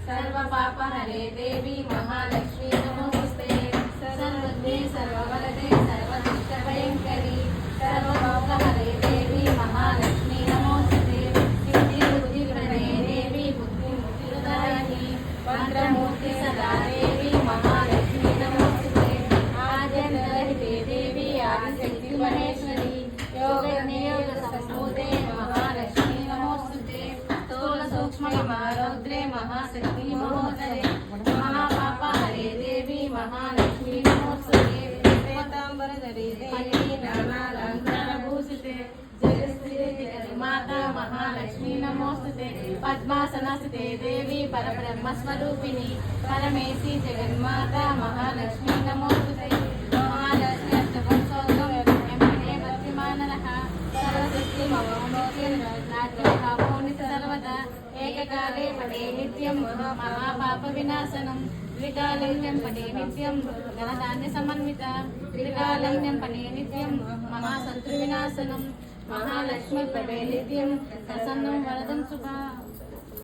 सर्वपापहरे देवी महालक्ष्मी नमोस्तुते। सर्वज्ञे सर्ववरदे सर्वदुष्टभयङ्करी सर्वभोगहरे देवी महालक्ष्मी नमोस्तुते। सिद्धिबुद्धिप्रदे देवी बुद्धिमुक्तिप्रदायिनी मंत्रमूर्ति सदा देवी महालक्ष्मी नमोस्तुते। आद्यन्तरहिते देवी आदिशक्ति महेश्वरी योगज्ञयोग संभूते महालक्ष्मी नमोस्तुते। स्थूल सूक्ष्म रौद्रे महाशक्ति महोदरे महापापहरे देवी महालक्ष्मी नमोस्तुते। श्वेतांबरधरे देवी नानालंकारभूषिते जगत्स्थिते जगन्माता महालक्ष्मी नमोस्तुते। पद्मासनस्थिते देवी परब्रह्मस्वरूपिणी परमेशी जगन्माता महालक्ष्मी नमोस्तुते। महालक्ष्मी अष्टभुजोत्तम एम्पटे वर्तिमाननः सर्वशक्ति ममोनित्यं सर्वदा एककाले पठे नित्यं महापापविनाशनं त्रिकालैन्यं पठे नित्यं धनधान्यसमन्विता त्रिकालैन्यं पठे नित्यं महाशत्रुविनाशनं महालक्ष्मी पठे नित्यं प्रसन्नं वरदं शुभा।